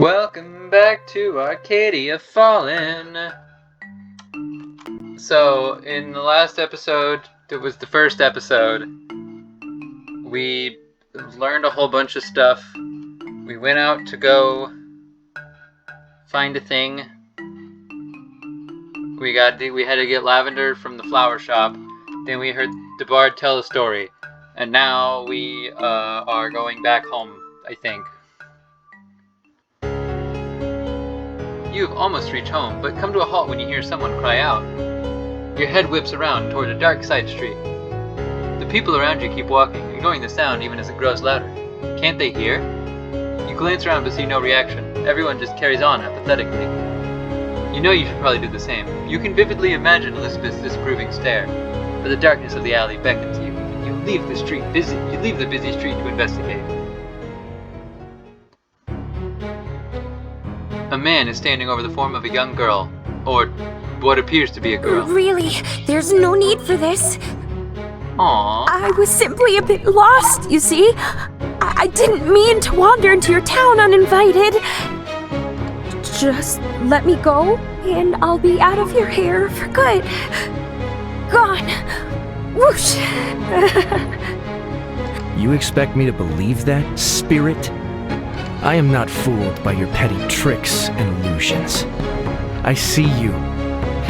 Welcome back to Arcadia Fallen. So, in the last episode, it was the first episode, we learned a whole bunch of stuff. We went out to go find a thing. We had to get lavender from the flower shop. Then we heard the bard tell a story. And now we are going back home, I think. You've almost reached home, but come to a halt when you hear someone cry out. Your head whips around toward a dark side street. The people around you keep walking, ignoring the sound even as it grows louder. Can't they hear? You glance around but see no reaction. Everyone just carries on apathetically. You know you should probably do the same. You can vividly imagine Elizabeth's disapproving stare, but the darkness of the alley beckons you. You leave the busy street to investigate. A man is standing over the form of a young girl, or what appears to be a girl. Really? There's no need for this. Aww. I was simply a bit lost, you see. I didn't mean to wander into your town uninvited. Just let me go, and I'll be out of your hair for good. Gone. Whoosh. You expect me to believe that, spirit? I am not fooled by your petty tricks and illusions. I see you,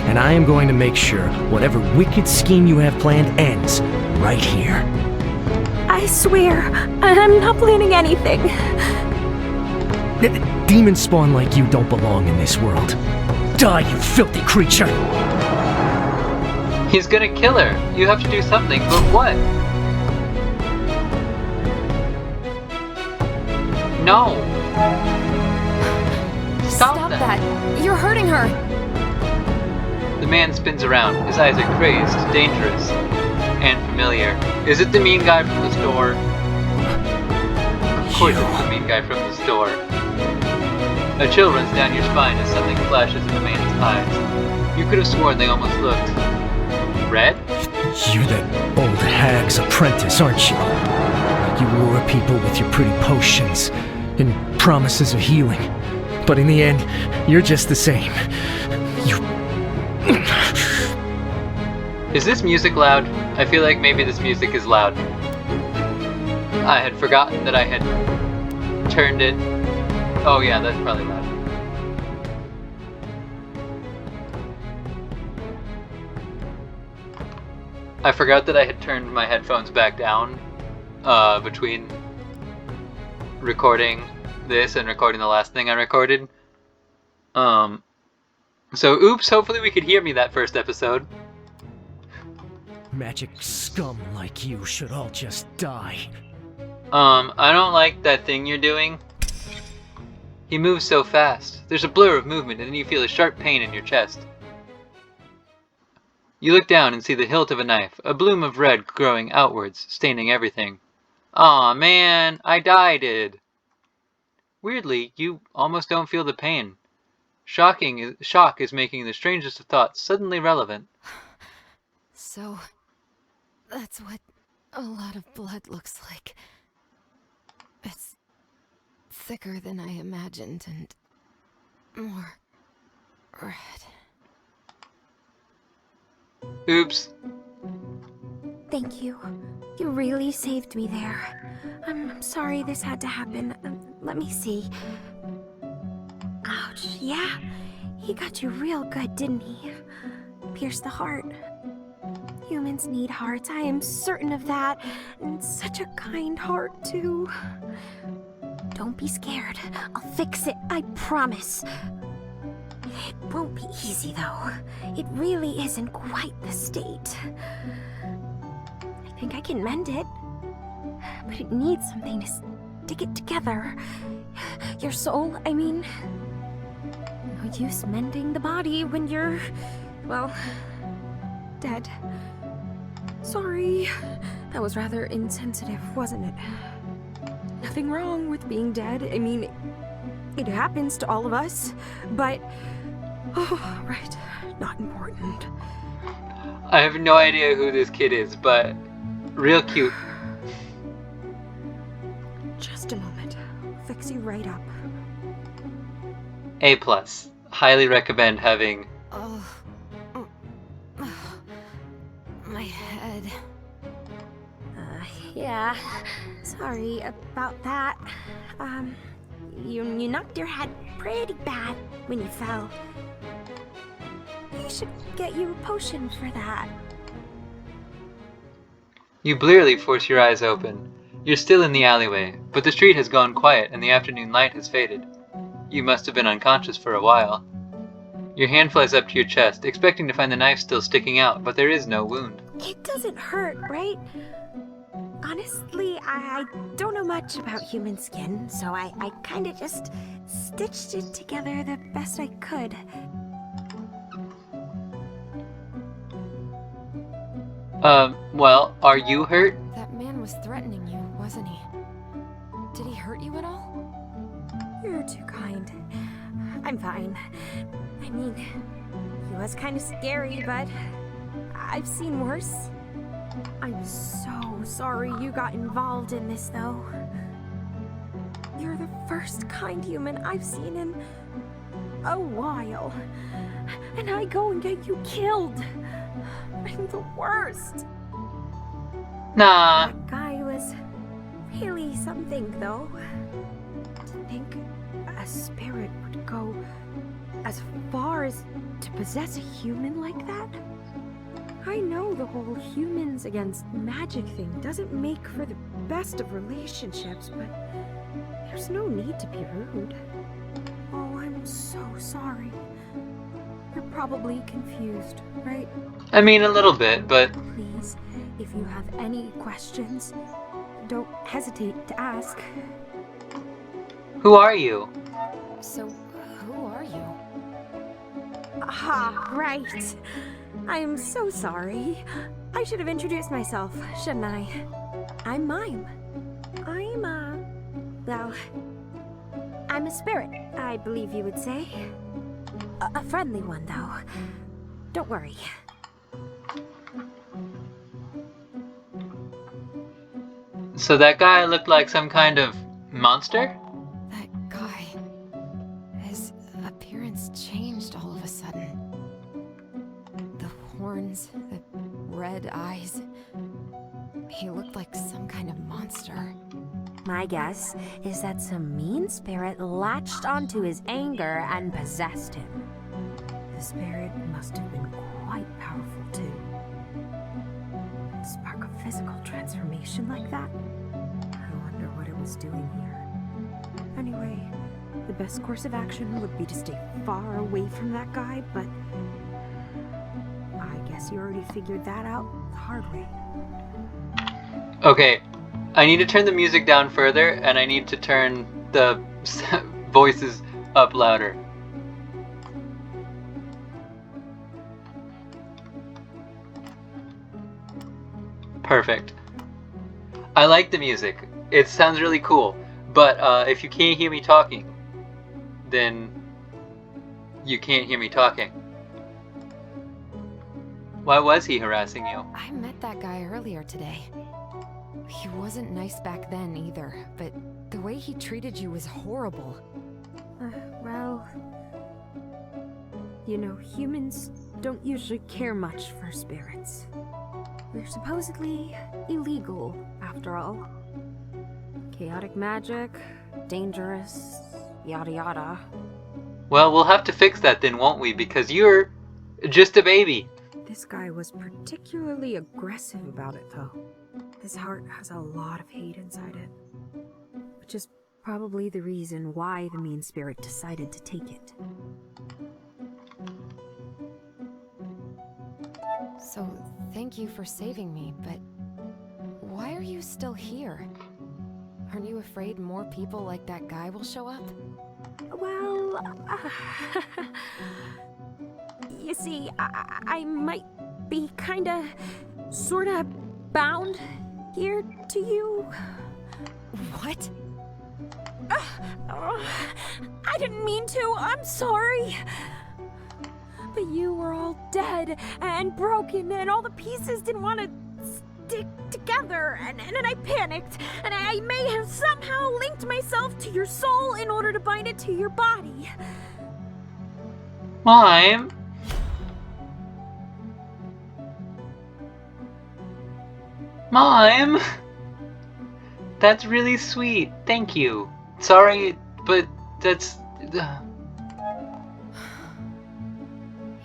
and I am going to make sure whatever wicked scheme you have planned ends right here. I swear, I'm not planning anything. Demon spawn like you don't belong in this world. Die, you filthy creature! He's gonna kill her. You have to do something, but what? No! Stop that! You're hurting her! The man spins around. His eyes are crazed, dangerous, and familiar. Is it the mean guy from the store? Of course it's the mean guy from the store. A chill runs down your spine as something flashes in the man's eyes. You could have sworn they almost looked red? You're that old hag's apprentice, aren't you? You lure people with your pretty potions and promises of healing. But in the end, you're just the same. Is this music loud? I feel like maybe this music is loud. I had forgotten that I had turned it. Oh yeah, that's probably loud. I forgot that I had turned my headphones back down between recording this and recording the last thing I recorded. So oops, hopefully we could hear me that first episode. Magic scum like you should all just die. I don't like that thing you're doing. He moves so fast. There's a blur of movement and then you feel a sharp pain in your chest. You look down and see the hilt of a knife, a bloom of red growing outwards, staining everything. Aw, man, I died. Weirdly, you almost don't feel the pain. Shock is making the strangest of thoughts suddenly relevant. So, that's what a lot of blood looks like. It's thicker than I imagined and more red. Oops. Thank you. You really saved me there. I'm sorry this had to happen. Let me see. Ouch, yeah. He got you real good, didn't he? Pierced the heart. Humans need hearts, I am certain of that. And such a kind heart, too. Don't be scared. I'll fix it, I promise. It won't be easy, though. It really isn't quite the state. I think I can mend it. But it needs something to stick it together. Your soul, I mean. No use mending the body when you're, well, dead. Sorry. That was rather insensitive, wasn't it? Nothing wrong with being dead. I mean, it happens to all of us. But, oh, right, not important. I have no idea who this kid is, but real cute. Just a moment. I'll fix you right up. A+. Highly recommend having... Oh. My head. Yeah. Sorry about that. You knocked your head pretty bad when you fell. We should get you a potion for that. You blearily force your eyes open. You're still in the alleyway, but the street has gone quiet and the afternoon light has faded. You must have been unconscious for a while. Your hand flies up to your chest, expecting to find the knife still sticking out, but there is no wound. It doesn't hurt, right? Honestly, I don't know much about human skin, so I kinda just stitched it together the best I could. Well, are you hurt? That man was threatening you, wasn't he? Did he hurt you at all? You're too kind. I'm fine. I mean, he was kind of scary, but I've seen worse. I'm so sorry you got involved in this, though. You're the first kind human I've seen in a while. And I go and get you killed. I'm the worst. Nah. That guy was really something, though. To think a spirit would go as far as to possess a human like that? I know the whole humans against magic thing doesn't make for the best of relationships, but there's no need to be rude. Oh, I'm so sorry. You're probably confused, right? I mean, a little bit, but... Please, if you have any questions, don't hesitate to ask. Who are you? So, who are you? Ah, right. I'm so sorry. I should have introduced myself, shouldn't I? I'm Mime. Well, I'm a spirit, I believe you would say. A friendly one, though. Don't worry. So that guy looked like some kind of monster? That guy. His appearance changed all of a sudden. The horns, the red eyes. He looked like some kind of monster. My guess is that some mean spirit latched onto his anger and possessed him. The spirit must have been quite powerful, too. Spark a physical transformation like that? I wonder what it was doing here. Anyway, the best course of action would be to stay far away from that guy, but I guess you already figured that out the hard way. Okay, I need to turn the music down further, and I need to turn the voices up louder. Perfect. I like the music. It sounds really cool. But if you can't hear me talking, then you can't hear me talking. Why was he harassing you? I met that guy earlier today. He wasn't nice back then either, but the way he treated you was horrible. Well, you know, humans don't usually care much for spirits. They're supposedly illegal, after all. Chaotic magic, dangerous, yada yada. Well, we'll have to fix that then, won't we? Because you're just a baby. This guy was particularly aggressive about it, though. His heart has a lot of hate inside it. Which is probably the reason why the mean spirit decided to take it. So, thank you for saving me, but why are you still here? Aren't you afraid more people like that guy will show up? Well, you see, I might be kinda, sorta bound here to you. What? I didn't mean to, I'm sorry. But you were all dead and broken, and all the pieces didn't want to stick together, and I panicked, and I may have somehow linked myself to your soul in order to bind it to your body. Mime? Mime? That's really sweet. Thank you. Sorry, but that's...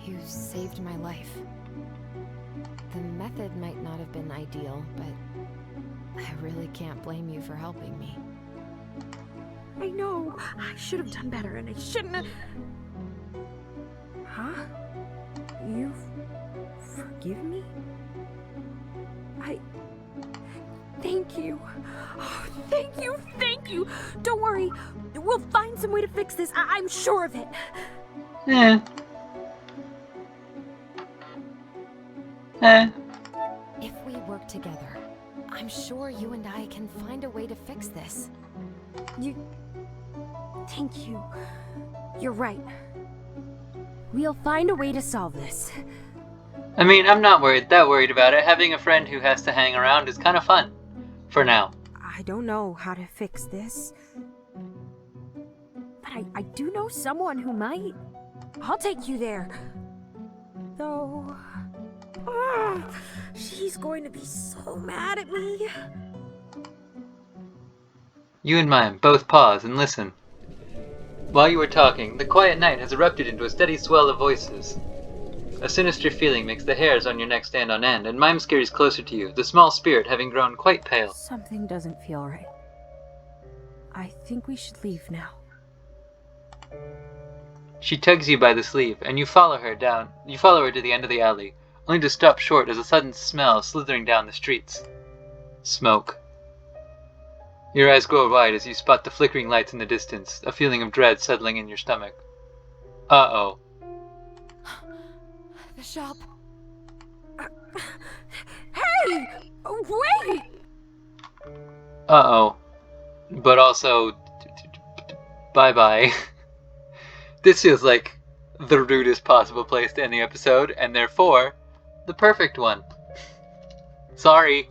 You saved my life. The method might not have been ideal, but I really can't blame you for helping me. I know. I should have done better, and I shouldn't have... Huh? You forgive me? Thank you. Oh, thank you, thank you. Don't worry. We'll find some way to fix this. I'm sure of it. If we work together, I'm sure you and I can find a way to fix this. Thank you. You're right. We'll find a way to solve this. I mean, I'm not that worried about it. Having a friend who has to hang around is kind of fun. For now. I don't know how to fix this. But I do know someone who might. I'll take you there. Though... she's going to be so mad at me. You and Mime both pause and listen. While you are talking, the quiet night has erupted into a steady swell of voices. A sinister feeling makes the hairs on your neck stand on end, and Mime scurries closer to you, the small spirit having grown quite pale. Something doesn't feel right. I think we should leave now. She tugs you by the sleeve, and you follow her to the end of the alley, only to stop short as a sudden smell slithering down the streets. Smoke. Your eyes grow wide as you spot the flickering lights in the distance, a feeling of dread settling in your stomach. Uh-oh. The shop. Hey! Wait! Uh-oh. But also... bye-bye. This feels like the rudest possible place to end the episode, and therefore, the perfect one. Sorry.